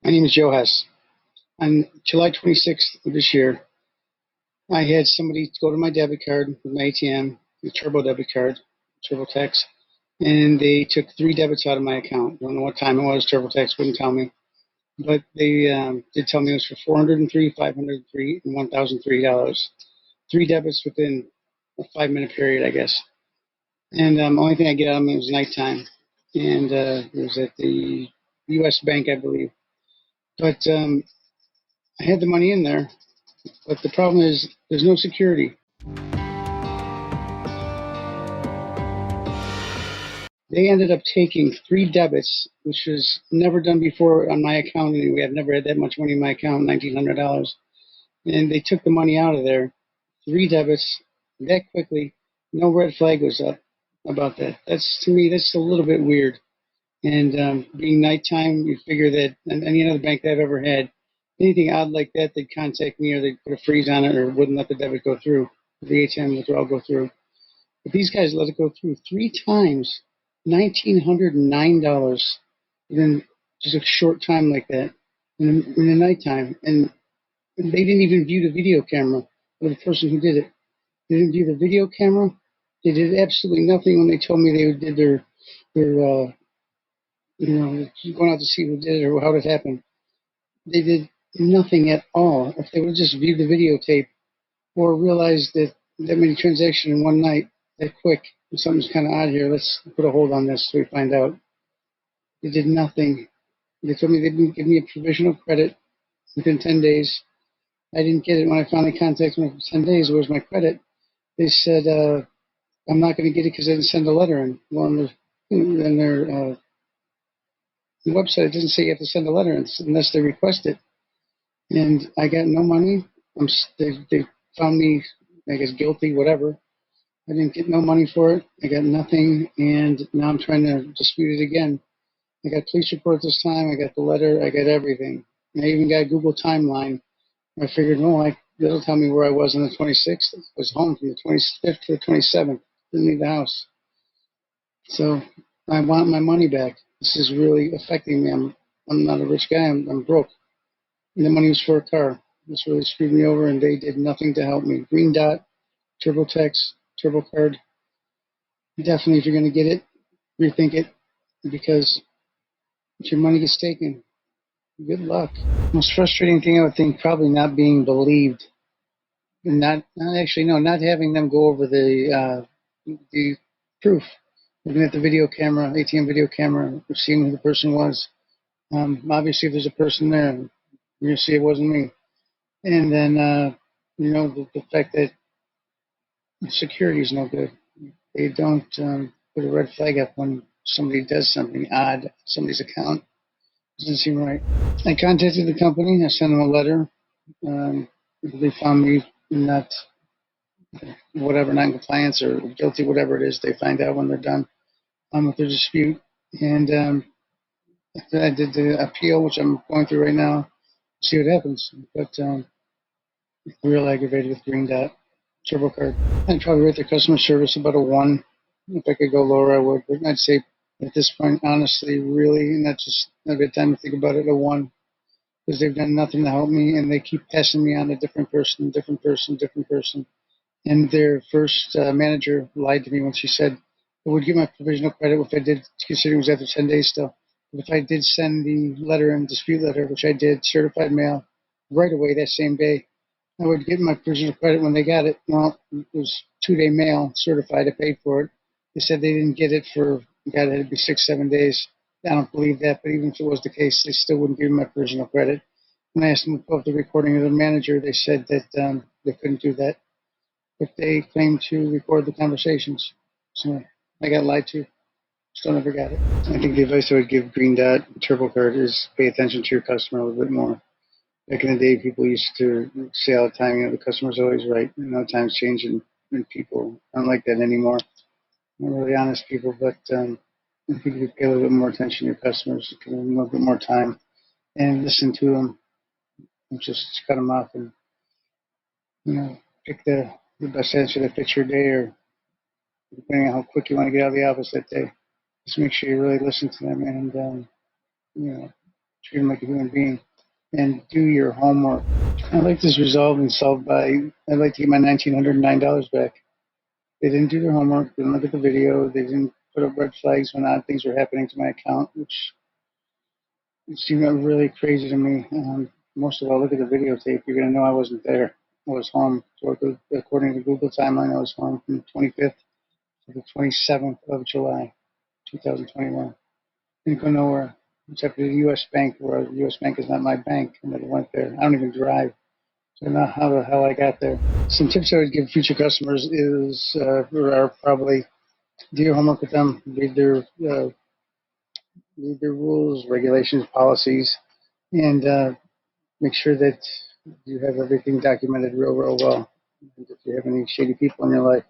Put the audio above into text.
My name is Joe Hess. On July 26th of this year, I had somebody go to my debit card with my ATM, the Turbo debit card, TurboTax, and they took 3 debits out of my account. I don't know what time it was. TurboTax wouldn't tell me, but they did tell me it was for $403, $503, and $1,003. 3 debits within a 5-minute period, I guess. And the only thing I get out of them was nighttime, and it was at the U.S. Bank, I believe. But I had the money in there, but the problem is there's no security. They ended up taking 3 debits, which was never done before on my account. Anyway, I've never had that much money in my account, $1,900. And they took the money out of there, 3 debits, that quickly. No red flag was up about that. To me, that's a little bit weird. And being nighttime, you figure that any other bank that I've ever had, anything odd like that, they'd contact me or they'd put a freeze on it or wouldn't let the debit go through, the ATM withdrawal go through. But these guys let it go through 3 times, $1,909 within just a short time like that in the nighttime. And they didn't even view the video camera of the person who did it. They didn't view the video camera. They did absolutely nothing when they told me they did their going out to see who did it or how it happened. They did nothing at all. If they would have just viewed the videotape or realized that many transactions in one night that quick, something's kind of odd here, let's put a hold on this so we find out. They did nothing. They told me they didn't give me a provisional credit within 10 days. I didn't get it when I finally contacted them for 10 days. Where's my credit? They said, I'm not going to get it because I didn't send a letter in. Well, on their website, it doesn't say you have to send a letter in unless they request it. And I got no money. They found me, I guess, guilty, whatever. I didn't get no money for it. I got nothing, and now I'm trying to dispute it again. I got police report this time. I got the letter. I got everything. And I even got a Google timeline. I figured, that'll tell me where I was on the 26th. I was home from the 25th to the 27th. Didn't leave the house. So I want my money back. This is really affecting me. I'm not a rich guy. I'm broke. And the money was for a car. This really screwed me over, and they did nothing to help me. Green Dot, TurboTax, TurboCard. Definitely, if you're going to get it, rethink it, because if your money gets taken, good luck. Most frustrating thing, I would think, probably not being believed, and not having them go over the proof, looking at the video camera, ATM video camera, seeing who the person was. Obviously, if there's a person there, you're going to see it wasn't me. And then, the fact that security is no good. They don't put a red flag up when somebody does something odd, somebody's account. Doesn't seem right. I contacted the company. I sent them a letter. They found me not in compliance or guilty, whatever it is. They find out when they're done with their dispute. And I did the appeal, which I'm going through right now. See what happens. But real aggravated with Green Dot, TurboCard. I'd probably rate their customer service about a 1. If I could go lower, I would. But I'd say at this point, honestly, really, and that's just not a good time to think about it, a 1. Because they've done nothing to help me, and they keep passing me on a different person. And their first manager lied to me when she said I would get my provisional credit if I did, considering it was after 10 days still. But if I did send the letter and dispute letter, which I did, certified mail, right away that same day, I would get my provisional credit when they got it. Well, it was 2-day mail, certified. I paid for it. They said they didn't get it it'd be 6-7 days. I don't believe that, but even if it was the case, they still wouldn't give me my provisional credit. When I asked them to pull up the recording of the manager, they said that they couldn't do that. But they claimed to record the conversations. So I got lied to. Still never got it. I think the advice I would give Green Dot TurboCard is pay attention to your customer a little bit more. Back in the day, people used to say all the time, the customer's always right. Times change and people aren't like that anymore. Not really honest people, but I think if you pay a little bit more attention to your customers, give them a little bit more time and listen to them, and just cut them off and pick the best answer that fits your day, or depending on how quick you want to get out of the office that day. Just make sure you really listen to them and treat them like a human being, and do your homework. I'd like this resolved and solved by, I'd like to get my $1,909 back. They didn't do their homework, they didn't look at the video, they didn't put up red flags when odd things were happening to my account, which seemed really crazy to me. Most of all, look at the videotape, you're going to know I wasn't there. I was home. So according to Google timeline, I was home from the 25th to the 27th of July, 2021. Didn't go nowhere except for the U.S. Bank, where the U.S. Bank is not my bank. I never went there. I don't even drive. So I don't know how the hell I got there. Some tips I would give future customers are probably do your homework with them, read their rules, regulations, policies, and make sure that you have everything documented real well. And if you have any shady people in your life,